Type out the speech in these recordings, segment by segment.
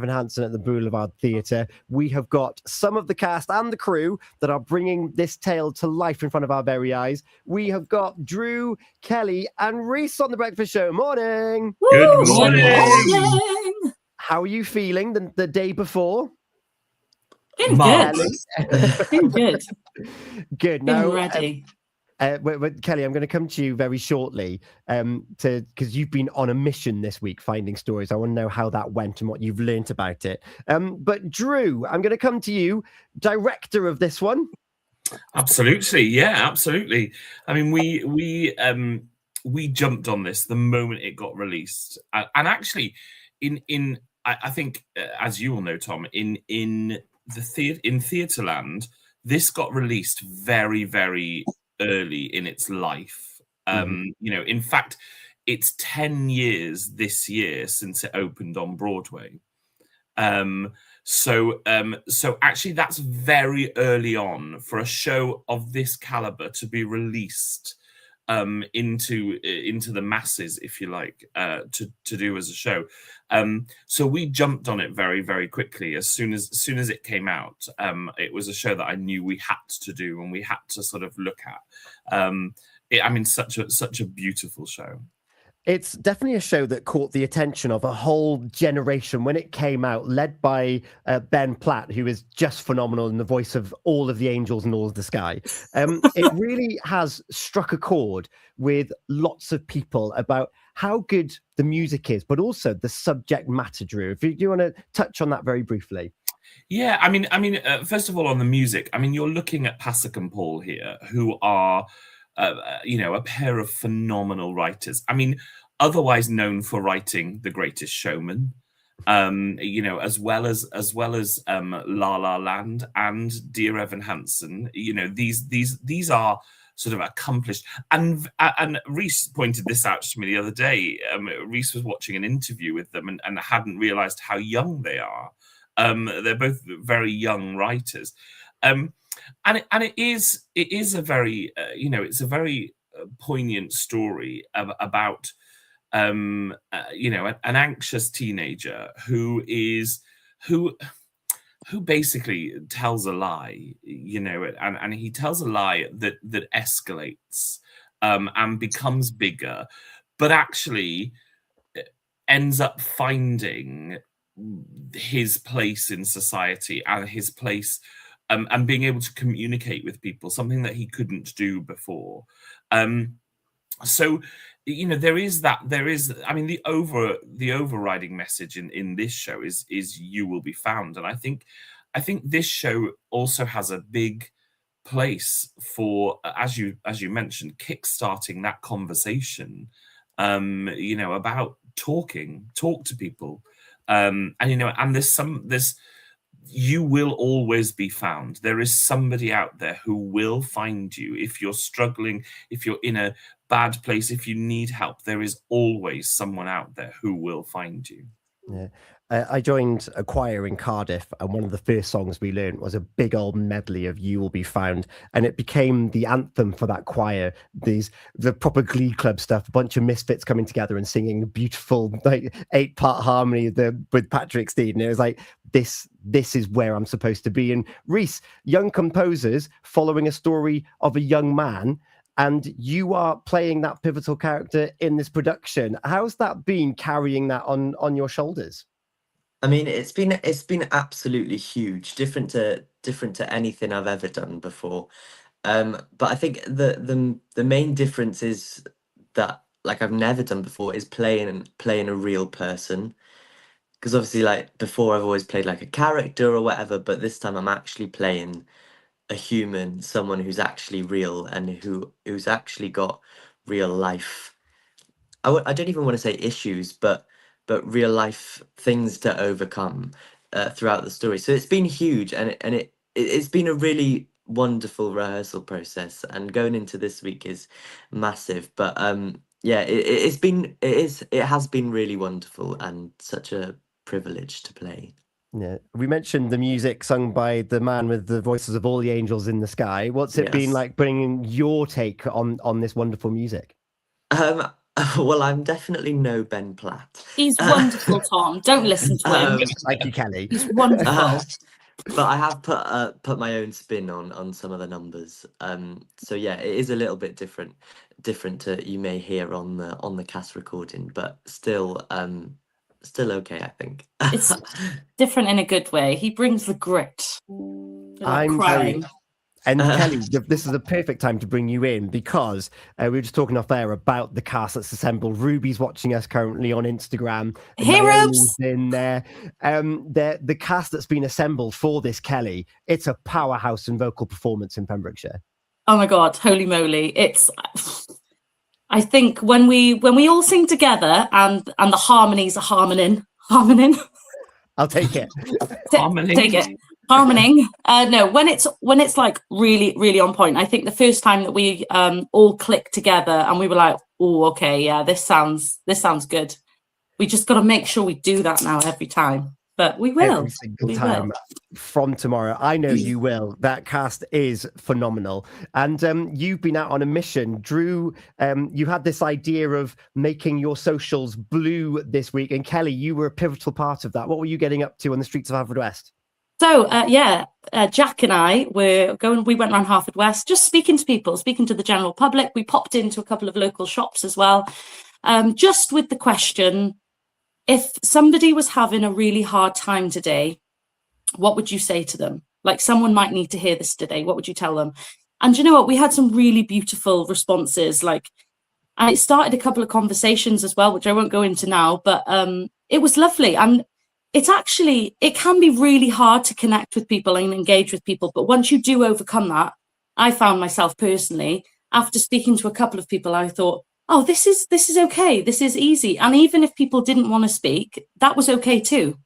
Hansen at the Boulevard Theatre. We have got some of the cast and the crew that are bringing this tale to life in front of our very eyes. We have got Drew, Kelly, and Reese on the Breakfast Show. Morning. Good morning. How are you feeling the day before? Good. Good. Good. Now, ready. Kelly, I'm going to come to you very shortly because you've been on a mission this week finding stories. I want to know how that went and what you've learnt about it. But Drew, I'm going to come to you, director of this one. Absolutely, yeah, absolutely. I mean, we jumped on this the moment it got released, and actually, I think, as you all know, Tom, in Theatreland, this got released very, very early in its life. In fact, it's 10 years this year since it opened on Broadway. So actually that's very early on for a show of this caliber to be released into the masses, if you like, to do as a show. So we jumped on it very, very quickly. As soon as it came out, it was a show that I knew we had to do and we had to sort of look at. Such a beautiful show. It's definitely a show that caught the attention of a whole generation when it came out, led by Ben Platt, who is just phenomenal in the voice of all of the angels and all of the sky. It really has struck a chord with lots of people about how good the music is, but also the subject matter, Drew. If you want to touch on that very briefly. Yeah, I mean, first of all, on the music, I mean, you're looking at Pasek and Paul here, who are a pair of phenomenal writers. I mean, otherwise known for writing The Greatest Showman, as well as La La Land and Dear Evan Hansen. These are sort of accomplished. And Reese pointed this out to me the other day. Reese was watching an interview with them and hadn't realised how young they are. They're both very young writers. And it is a very it's a very poignant story about an anxious teenager who basically tells a lie, and he tells a lie that escalates and becomes bigger, but actually ends up finding his place in society and his place and being able to communicate with people, something that he couldn't do before. So there is I mean, the overriding message in this show is you will be found. And I think this show also has a big place for, as you mentioned, kickstarting that conversation, about talk to people. And there's you will always be found. There is somebody out there who will find you. If you're struggling, if you're in a bad place, if you need help, there is always someone out there who will find you. Yeah. I joined a choir in Cardiff, and one of the first songs we learned was a big old medley of You Will Be Found, and it became the anthem for that choir. The proper Glee Club stuff, a bunch of misfits coming together and singing a beautiful 8-part harmony with Patrick Steed, and it was like, this is where I'm supposed to be. And Reese, young composers following a story of a young man, and you are playing that pivotal character in this production. How's that been, carrying that on your shoulders? I mean, it's been absolutely huge, different to anything I've ever done before. But I think the main difference is that, like, I've never done before is playing a real person. Because obviously, like, before I've always played like a character or whatever, but this time I'm actually playing a human, someone who's actually real and who's actually got real life. I don't even want to say issues, but real life things to overcome throughout the story. So it's been huge, and it's been a really wonderful rehearsal process, and going into this week is massive. But yeah, it has been really wonderful and such a privilege to play. Yeah, we mentioned the music sung by the man with the voices of all the angels in the sky. What's it been like bringing your take on this wonderful music? Well, I'm definitely no Ben Platt. He's wonderful, Tom. Don't listen to him. Thank you, Kelly. He's wonderful. But I have put my own spin on some of the numbers. So yeah, it is a little bit different to you may hear on the cast recording, but still okay, I think. It's different in a good way. He brings the grit. I'm crying. And Kelly, this is a perfect time to bring you in because we were just talking off air about the cast that's assembled. Ruby's watching us currently on Instagram. Heroes in there. The cast that's been assembled for this, Kelly, it's a powerhouse in vocal performance in Pembrokeshire. Oh my God, holy moly. I think when we all sing together and the harmonies are harmoning. I'll take it. Take it. Harmoning. No, when it's like really, really on point. I think the first time that we all clicked together and we were like, oh, okay, yeah, this sounds good. We just got to make sure we do that now every time. But we will. Every single time from tomorrow. I know you will. That cast is phenomenal. And you've been out on a mission. Drew, you had this idea of making your socials blue this week. And Kelly, you were a pivotal part of that. What were you getting up to on the streets of Haverfordwest? So, Jack and I we went around Haverfordwest, just speaking to people, speaking to the general public. We popped into a couple of local shops as well, just with the question, if somebody was having a really hard time today, what would you say to them? Like, someone might need to hear this today. What would you tell them? And you know what? We had some really beautiful responses, and it started a couple of conversations as well, which I won't go into now, but it was lovely. And it can be really hard to connect with people and engage with people. But once you do overcome that, I found myself personally, after speaking to a couple of people, I thought, oh, this is okay. This is easy. And even if people didn't want to speak, that was okay too.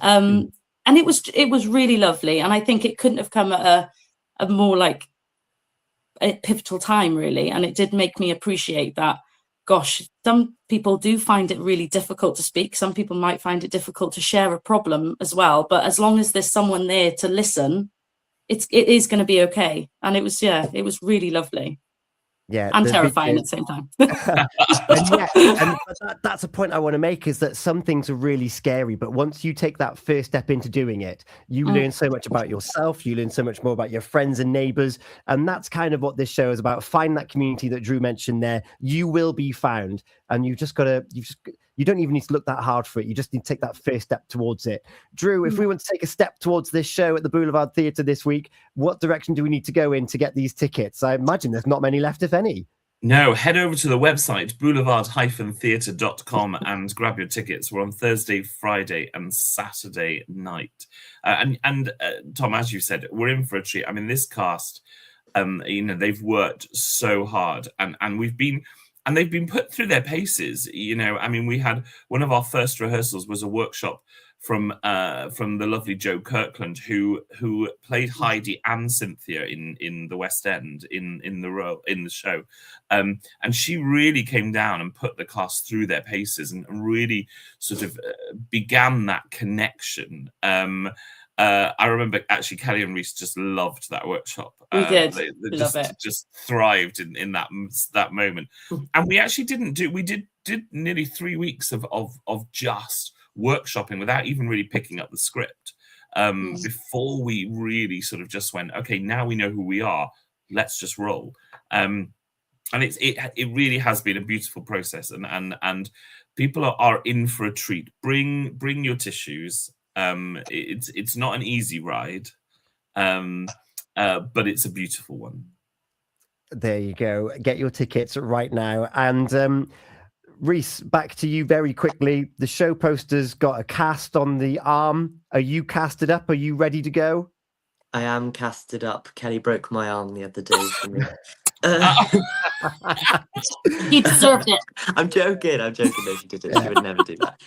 And it was really lovely. And I think it couldn't have come at a more like a pivotal time, really. And it did make me appreciate that, gosh, some people do find it really difficult to speak. Some people might find it difficult to share a problem as well. But as long as there's someone there to listen, it is going to be okay. And it was really lovely. Yeah, and terrifying at the same time. That's a point I want to make, is that some things are really scary, but once you take that first step into doing it, you learn so much about yourself, you learn so much more about your friends and neighbors, and that's kind of what this show is about. Find that community that Drew mentioned there. You will be found, and you don't even need to look that hard for it. You just need to take that first step towards it. Drew, if we want to take a step towards this show at the Boulevard Theatre this week, what direction do we need to go in to get these tickets? I imagine there's not many left, if any. No, head over to the website, boulevard-theatre.com, and grab your tickets. We're on Thursday, Friday, and Saturday night. And Tom, as you said, we're in for a treat. I mean, this cast, they've worked so hard, and they've been put through their paces. I mean, we had one of our first rehearsals was a workshop from the lovely Jo Kirkland, who played Heidi and Cynthia in the West End in the show, and she really came down and put the cast through their paces and really sort of began that connection. I remember actually Kelly and Reese just loved that workshop. We did. They Love it. Just thrived in that moment. And we actually did nearly 3 weeks of just workshopping without even really picking up the script before we really sort of just went, okay, now we know who we are, let's just roll. And it really has been a beautiful process, and people are in for a treat. Bring your tissues. It's not an easy ride, but it's a beautiful one. There you go. Get your tickets right now. And Reese, back to you very quickly. The show poster's got a cast on the arm. Are you casted up? Are you ready to go? I am casted up. Kelly broke my arm the other day for me. You deserved it. I'm joking. No, she didn't. She would never do that.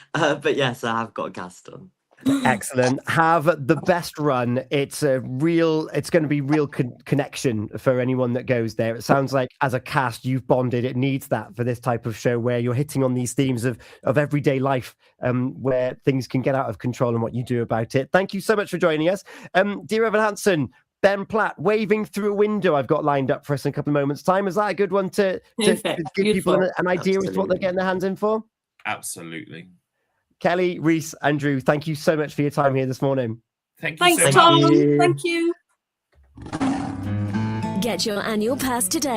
But yes, I have got a cast on. Excellent. Have the best run. It's going to be real connection for anyone that goes there. It sounds like as a cast you've bonded. It needs that for this type of show where you're hitting on these themes of everyday life, where things can get out of control and what you do about it. Thank you so much for joining us. Dear Evan Hansen, Ben Platt, Waving Through a Window, I've got lined up for us in a couple of moments' time. Is that a good one to give Beautiful. people an idea as to what they're getting their hands in for? Absolutely. Kelly, Reese, Andrew, thank you so much for your time here this morning. Thank you Thanks, so Tom. much. you. Thank you. Get your annual pass today.